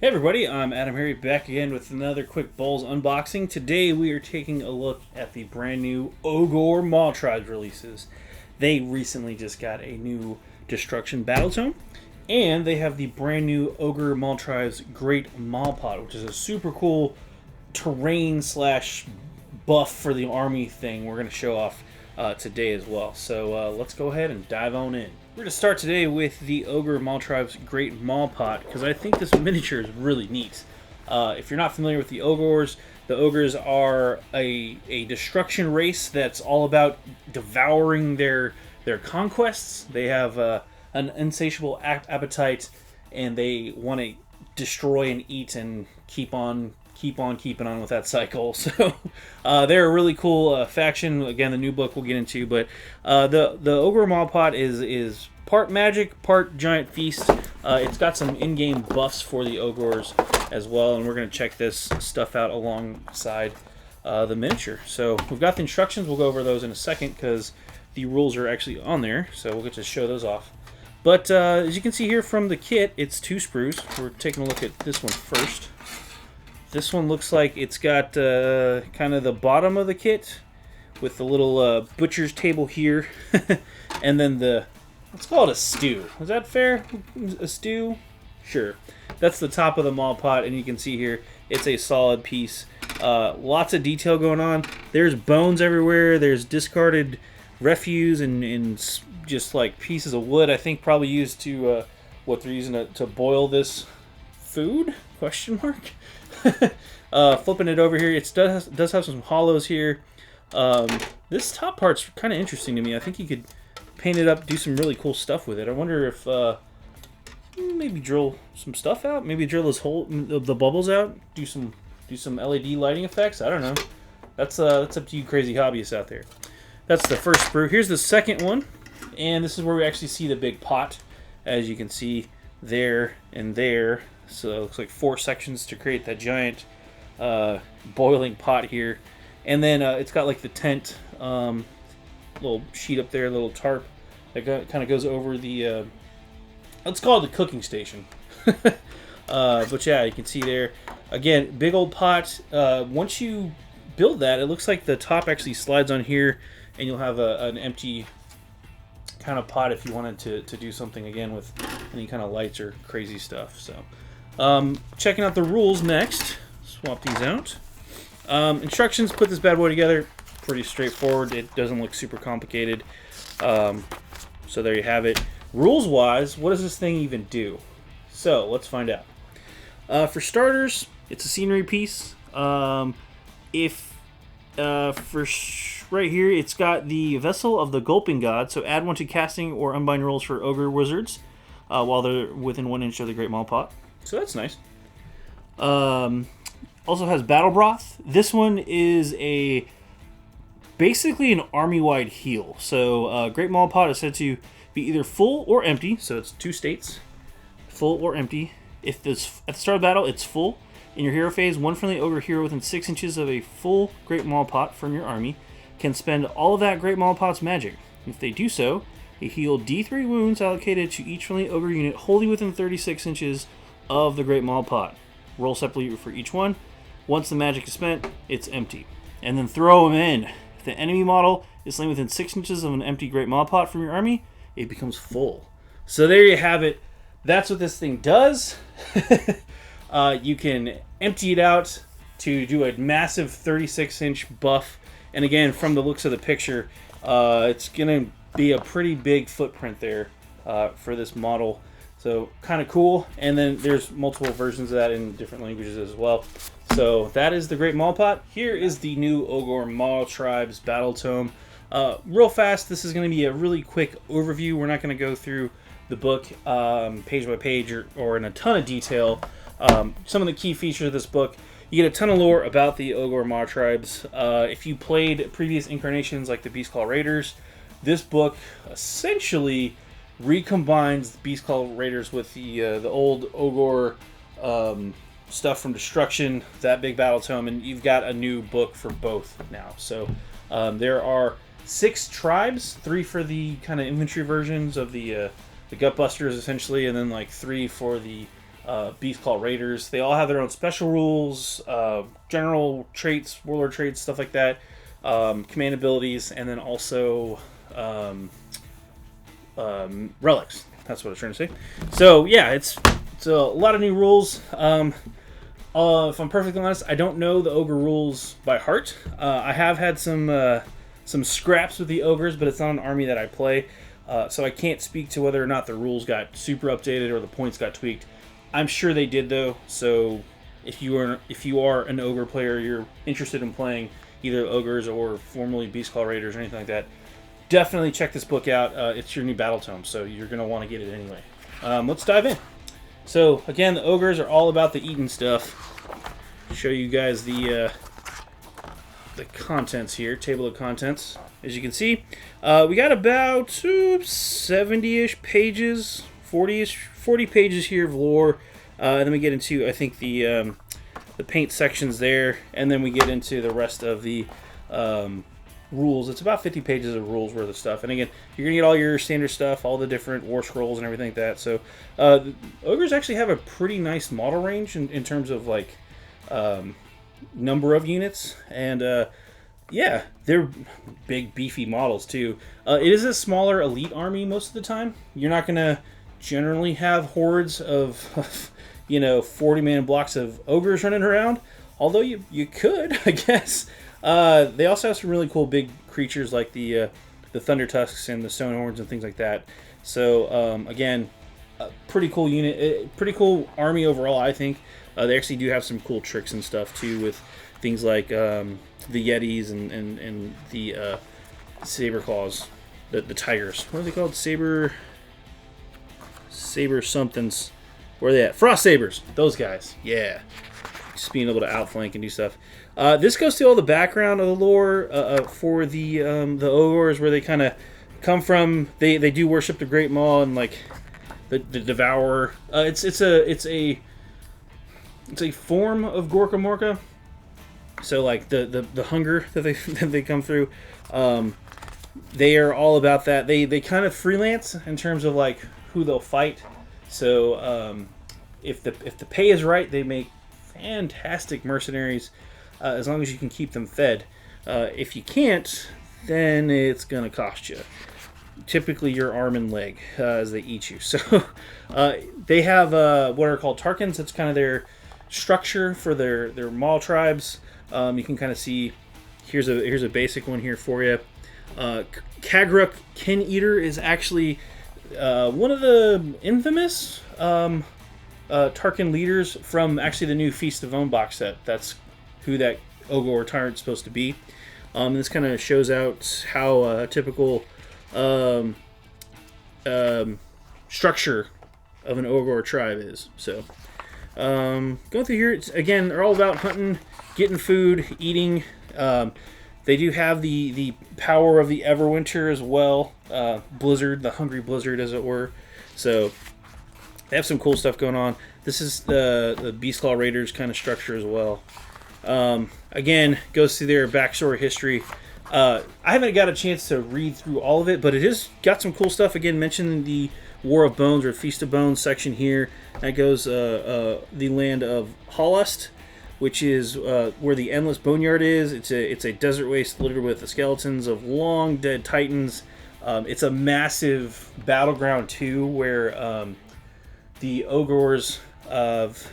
Hey everybody, I'm AdamHarry back again with another quick BoLS unboxing. Today we are taking a look at the brand new Ogor Mawtribe releases. They recently just got a new Destruction battletome, and they have the brand new Ogor Mawtribe's Great Mawpot, which is a super cool terrain slash buff for the army thing we're going to show off today as well. So let's go ahead and dive on in. We're going to start today with the Ogor Mawtribe's Great Mawpot, because I think this miniature is really neat. If you're not familiar with the Ogors are a destruction race that's all about devouring their conquests. They have an insatiable appetite, and they want to destroy and eat and keep on keeping on with that cycle. So they're a really cool faction. Again, the new book we'll get into, but the Ogor Mawpot is part magic, part giant feast. It's got some in-game buffs for the Ogors as well, and we're going to check this stuff out alongside the miniature. So we've got the instructions. We'll go over those in a second because the rules are actually on there, so we'll get to show those off. But as you can see here from the kit, it's 2 sprues. We're taking a look at this one first. This one looks like it's got kind of the bottom of the kit with the little butcher's table here. And then let's call it a stew. Is that fair? A stew? Sure. That's the top of the Mawpot, and you can see here it's a solid piece. Lots of detail going on. There's bones everywhere. There's discarded refuse and just like pieces of wood, I think probably used to what they're using to boil this food? Question mark. Flipping it over here, it does have some hollows here. This top part's kind of interesting to me. I think you could paint it up, do some really cool stuff with it. I wonder if maybe drill some stuff out, maybe drill the bubbles out, do some LED lighting effects. I don't know. That's up to you crazy hobbyists out there. That's the first sprue. Here's the second one, and this is where we actually see the big pot, as you can see there and there. So it looks like 4 sections to create that giant boiling pot here. And then it's got like the tent little sheet up there, little tarp that kind of goes over the, let's call it the cooking station. But yeah, you can see there, again, big old pot. Once you build that, it looks like the top actually slides on here, and you'll have an empty kind of pot if you wanted to do something again with any kind of lights or crazy stuff. So checking out the rules next. Swap these out. Instructions, put this bad boy together. Pretty straightforward. It doesn't look super complicated. So there you have it. Rules wise, what does this thing even do? So let's find out. For starters, it's a scenery piece. Right here, it's got the Vessel of the Gulping God. So add 1 to casting or unbind rolls for Ogre Wizards while they're within 1 inch of the Great Mawpot. So that's nice. Also has Battle Broth. This one is basically an army-wide heal. So Great Mawpot is said to be either full or empty. So it's 2 states, full or empty. If this at the start of battle it's full, in your hero phase, 1 friendly Ogre hero within 6 inches of a full Great Mawpot from your army can spend all of that Great Mawpot's magic. If they do so, they heal D3 wounds allocated to each friendly Ogre unit wholly within 36 inches of the Great Mawpot. Roll separately for each one. Once the magic is spent, it's empty. And then throw them in. If the enemy model is slain within 6 inches of an empty Great Mawpot from your army, it becomes full. So there you have it. That's what this thing does. You can empty it out to do a massive 36-inch buff. And again, from the looks of the picture, it's going to be a pretty big footprint there for this model. So kind of cool. And then there's multiple versions of that in different languages as well. So that is the Great Mawpot. Here is the new Ogor Mawtribe's Battletome. Real fast, this is going to be a really quick overview. We're not going to go through the book page by page or in a ton of detail. Some of the key features of this book, you get a ton of lore about the Ogor Mawtribes. If you played previous incarnations like the Beastclaw Raiders, this book essentially recombines the Beastclaw Raiders with the old Ogor stuff from Destruction, that big Battletome, and you've got a new book for both now. So there are 6 tribes, 3 for the kind of infantry versions of the Gutbusters, essentially, and then like 3 for the Beast Claw Raiders. They all have their own special rules, general traits, warlord traits, stuff like that, command abilities, and then also relics. That's what I was trying to say. So yeah, it's a lot of new rules. If I'm perfectly honest, I don't know the ogre rules by heart. I have had some scraps with the ogres, but it's not an army that I play, so I can't speak to whether or not the rules got super updated or the points got tweaked. I'm sure they did though. So if you are an ogre player, you're interested in playing either ogres or formerly Beast Claw Raiders or anything like that, definitely check this book out. It's your new battletome, so you're gonna want to get it anyway. Let's dive in. So again, the ogres are all about the eating stuff. Show you guys the contents here, table of contents. As you can see, we got about 70-ish pages, 40 pages here of lore. And then we get into, I think, the paint sections there, and then we get into the rest of the rules. It's about 50 pages of rules worth of stuff. And again, you're gonna get all your standard stuff, all the different war scrolls and everything like that. So ogres actually have a pretty nice model range in terms of like number of units, and yeah, they're big beefy models too. It is a smaller elite army most of the time. You're not gonna generally have hordes of 40-man blocks of ogres running around, although you could, I guess. They also have some really cool big creatures like the thunder tusks and the stone horns and things like that. So again, a pretty cool unit, pretty cool army overall, I think. They actually do have some cool tricks and stuff too, with things like the Yetis and the saber claws, the tigers. What are they called? Saber somethings. Where are they at? Frost sabers. Those guys. Yeah. Just being able to outflank and do stuff. This goes to all the background of the lore for the Ogors, where they kind of come from. They do worship the Great Maw and like the Devourer. It's a form of Gorka Morka. So like the hunger that they come through. They are all about that. They kind of freelance in terms of like who they'll fight. So if the pay is right, they make fantastic mercenaries, as long as you can keep them fed. If you can't, then it's gonna cost you. Typically your arm and leg as they eat you. So they have what are called Tarkans. It's kind of their structure for their Mawtribes. You can kind of see here's a basic one here for you. Kagruk Kin Eater is actually one of the infamous Tarkin leaders from actually the new Feast of On box set. That's who that Ogor tyrant's supposed to be. This kind of shows out how a typical structure of an Ogor tribe is. So going through here, again, they're all about hunting, getting food, eating. They do have the power of the Everwinter as well. Blizzard, the Hungry Blizzard, as it were. So they have some cool stuff going on. This is the Beast Claw Raiders kind of structure as well. Again, goes through their backstory history. I haven't got a chance to read through all of it, but it has got some cool stuff. Again, mentioned the War of Bones or Feast of Bones section here. That goes the land of Hollust, which is where the Endless Boneyard is. It's a desert waste littered with the skeletons of long dead titans. It's a massive battleground too, where the Ogors of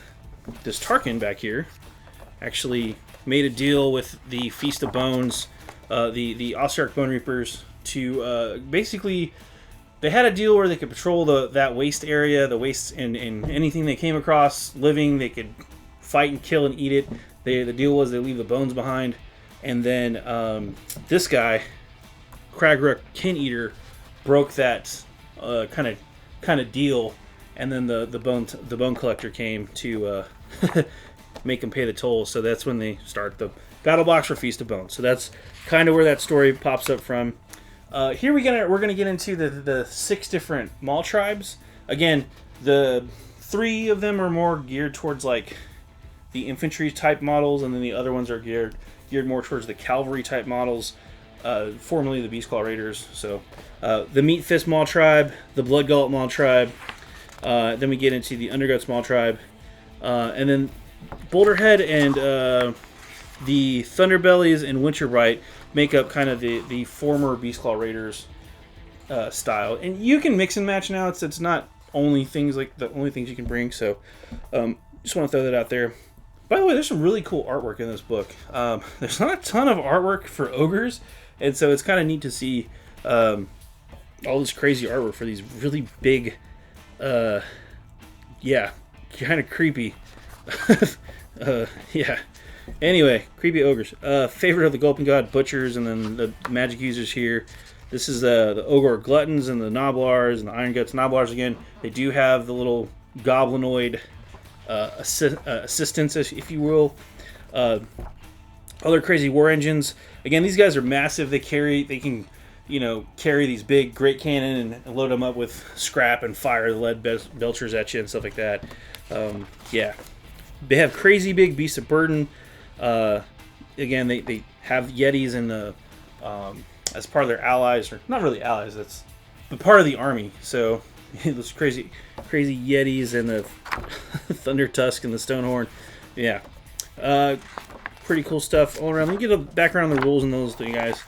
this Tarkin back here actually made a deal with the Feast of Bones, the Ossiarch Bone Reapers, to basically, they had a deal where they could patrol that waste area, the wastes, and anything they came across living, they could fight and kill and eat it. The deal was they leave the bones behind, and then this guy, Kagruk Kin Eater, broke that kind of deal, and then the bone collector came to make them pay the toll. So that's when they start the battle box for Feast of Bones. So that's kind of where that story pops up from. Here we're gonna get into the 6 different Mawtribes. Again, the 3 of them are more geared towards like the infantry type models, and then the other ones are geared more towards the cavalry type models, formerly the Beast Claw Raiders. So the Meat Fist Mawtribe, the Blood Gullet Mawtribe, Then we get into the Undergut Small Tribe. And then Boulderhead and the Thunderbellies and Winterbright make up kind of the former Beastclaw Raiders style. And you can mix and match now. It's not only things like the only things you can bring. So just want to throw that out there. By the way, there's some really cool artwork in this book. There's not a ton of artwork for ogres, and so it's kind of neat to see all this crazy artwork for these really big, yeah, kind of creepy. Yeah. Anyway, creepy ogres. Favorite of the Gulping God Butchers, and then the magic users here. This is the Ogor Gluttons and the Noblars and the Iron Guts Noblars again. They do have the little goblinoid assistants, if you will. Other crazy war engines. Again, these guys are massive. They can, carry these big great cannon and load them up with scrap and fire the lead belchers at you and stuff like that. Yeah, they have crazy big beasts of burden. Again, they have Yetis in the as part of their allies, or not really allies. But part of the army. So those crazy Yetis and the Thunder Tusk and the Stonehorn. Yeah. Pretty cool stuff all around. Let me get a background on the rules and those things, guys.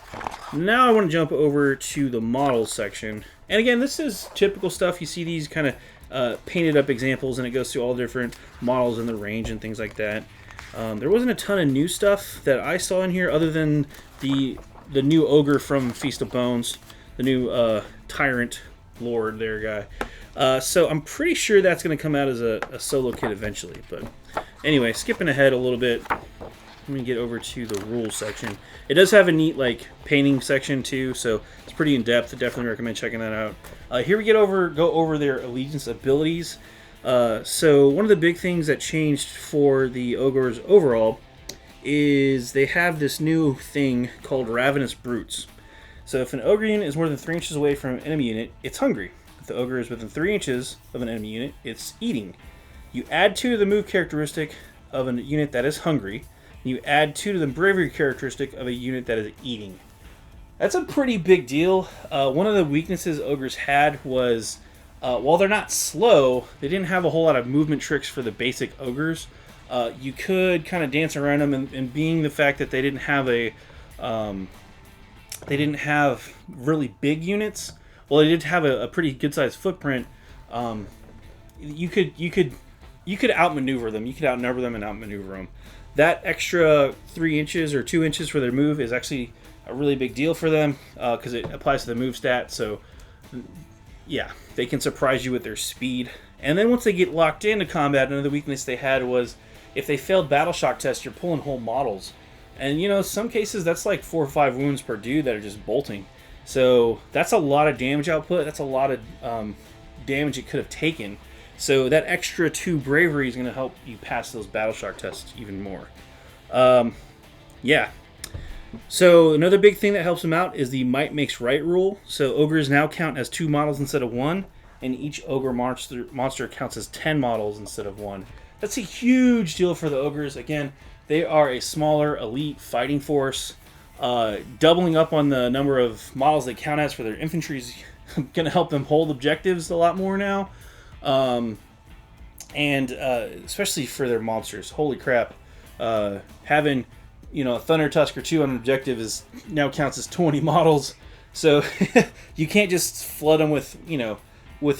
Now I want to jump over to the models section. And again, this is typical stuff. You see these kind of painted up examples, and it goes through all different models in the range and things like that. There wasn't a ton of new stuff that I saw in here other than the new ogre from Feast of Bones, the new Tyrant Lord there guy. So I'm pretty sure that's going to come out as a solo kit eventually. But anyway, skipping ahead a little bit, let me get over to the rules section. It does have a neat painting section too, so it's pretty in depth. I definitely recommend checking that out. Here we go over their allegiance abilities. So one of the big things that changed for the Ogres overall is they have this new thing called Ravenous Brutes. So if an ogre unit is more than 3 inches away from an enemy unit, it's hungry. If the ogre is within 3 inches of an enemy unit, it's eating. You add 2 to the move characteristic of a unit that is hungry. You add 2 to the bravery characteristic of a unit that is eating. That's a pretty big deal. One of the weaknesses ogres had was, while they're not slow, they didn't have a whole lot of movement tricks for the basic ogres. You could kind of dance around them, and being the fact that they didn't have really big units. Well, they did have a pretty good sized footprint. You could outmaneuver them. You could outnumber them and outmaneuver them. That extra 3 inches or 2 inches for their move is actually a really big deal for them because it applies to the move stat. So, yeah, they can surprise you with their speed. And then once they get locked into combat, another weakness they had was if they failed battle shock tests, you're pulling whole models. And, some cases that's like 4 or 5 wounds per dude that are just bolting. So that's a lot of damage output. That's a lot of damage it could have taken. So that extra 2 bravery is going to help you pass those battle shock tests even more. Yeah. So another big thing that helps them out is the might makes right rule. So ogres now count as 2 models instead of 1, and each ogre monster counts as 10 models instead of 1. That's a huge deal for the ogres. Again, they are a smaller elite fighting force. Doubling up on the number of models they count as for their infantry is going to help them hold objectives a lot more now. And especially for their monsters. Holy crap. Having, a Thunder Tusk or 2 on an objective now counts as 20 models. So you can't just flood them with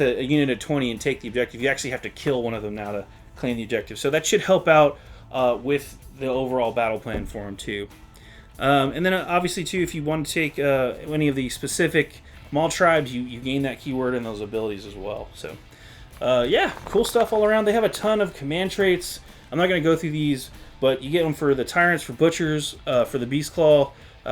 a unit of 20 and take the objective. You actually have to kill one of them now to claim the objective. So that should help out with the overall battle plan for them too. And then obviously too, if you want to take any of the specific Mawtribes, you gain that keyword and those abilities as well. So yeah, cool stuff all around. They have a ton of command traits. I'm not going to go through these, but you get them for the Tyrants, for Butchers, for the Beastclaw.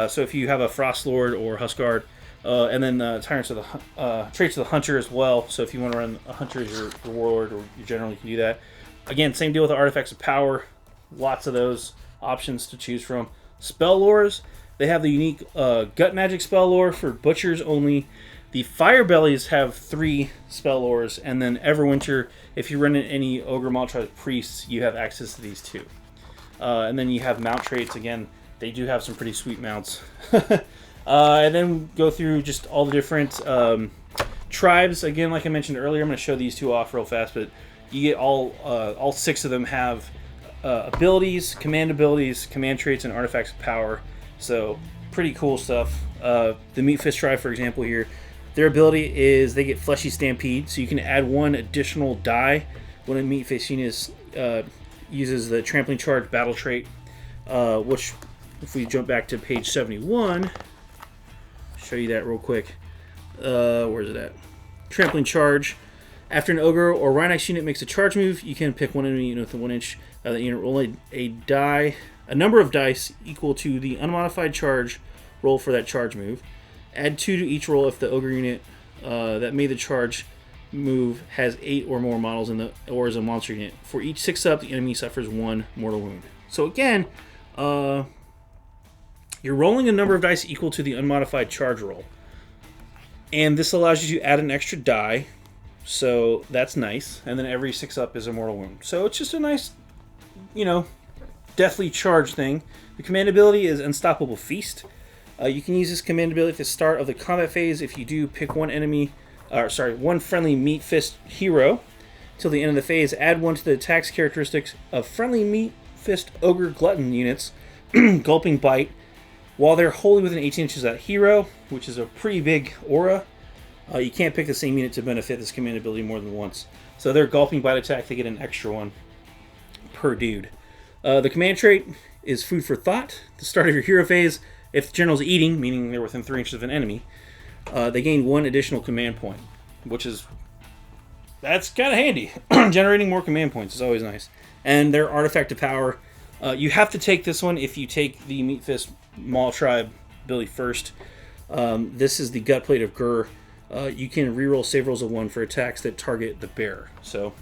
So if you have a Frost Lord or Huskguard, and then Tyrants of the traits of the Hunter as well. So if you want to run a Hunter as your Warlord or your General, you can do that. Again, same deal with the Artifacts of Power. Lots of those options to choose from. Spell Lores, they have the unique Gut Magic Spell Lore for Butchers only. The Firebellies have 3 spell lores, and then Everwinter, if you run in any Ogre Mawtribe Priests, you have access to these too. And then you have mount traits. Again, they do have some pretty sweet mounts. And then go through just all the different tribes, again, like I mentioned earlier, I'm going to show these two off real fast, but you get all 6 of them have abilities, command traits, and artifacts of power. So pretty cool stuff. The Meat Fist tribe, for example, here, their ability is they get Fleshy Stampede, so you can add 1 additional die when a Meat Fist unit uses the Trampling Charge battle trait, which, if we jump back to page 71, show you that real quick. Where's it at? Trampling Charge. After an Ogre or Rhinox unit makes a charge move, you can pick one enemy unit with a 1 inch. The unit roll a number of dice equal to the unmodified charge roll for that charge move. Add 2 to each roll if the Ogre unit that made the charge move has 8 or more models or is a monster unit. For each 6-up, the enemy suffers 1 mortal wound. So again, you're rolling a number of dice equal to the unmodified charge roll. And this allows you to add an extra die, so that's nice. And then every 6-up is a mortal wound. So it's just a nice, deathly charge thing. The command ability is Unstoppable Feast. You can use this command ability at the start of the combat phase if you do pick one friendly Meat Fist hero. Till the end of the phase, add 1 to the attacks characteristics of friendly Meat Fist Ogre Glutton units, Gulping Bite, while they're wholly within 18 inches of that hero, which is a pretty big aura. You can't pick the same unit to benefit this command ability more than once. So their Gulping Bite attack, they get an extra 1 per dude. The command trait is Food for Thought. At the start of your hero phase, if the general's eating, meaning they're within 3 inches of an enemy, they gain 1 additional command point, that's kind of handy. Generating more command points is always nice. And their Artifact of Power, you have to take this one if you take the Meat Fist Mawtribe ability first. This is the Gut Plate of Gur. You can reroll save rolls of 1 for attacks that target the bear. So,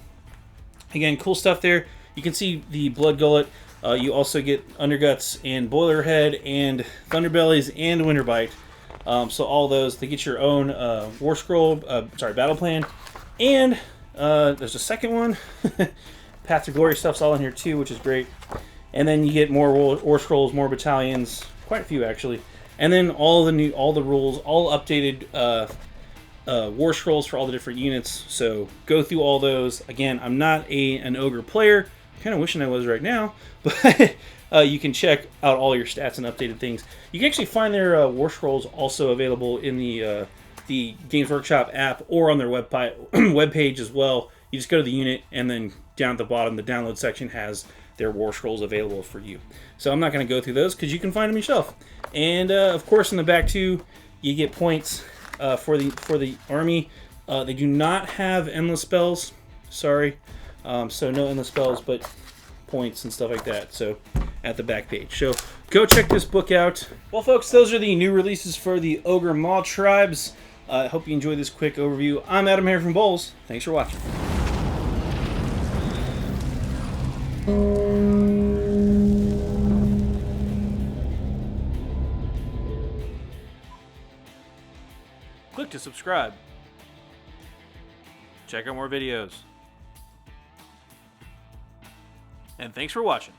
again, cool stuff there. You can see the Blood Gullet. You also get Underguts and Boilerhead and Thunderbellies and Winterbite. So all those, they get your own battle plan. And there's a second one. Path to Glory stuff's all in here too, which is great. And then you get more War Scrolls, more battalions, quite a few actually. And then all the rules, all updated War Scrolls for all the different units. So go through all those. Again, I'm not an Ogre player. Kind of wishing I was right now, but you can check out all your stats and updated things. You can actually find their War Scrolls also available in the Games Workshop app or on their webpage as well. You just go to the unit, and then down at the bottom, the download section has their War Scrolls available for you. So I'm not going to go through those because you can find them yourself. And of course, in the back too, you get points for the army. They do not have endless spells. Sorry. So no endless spells, but points and stuff like that. So at the back page. So go check this book out. Well, folks, those are the new releases for the Ogre Mawtribes. I hope you enjoyed this quick overview. I'm AdamHarry from BoLS. Thanks for watching. Click to subscribe. Check out more videos. And thanks for watching.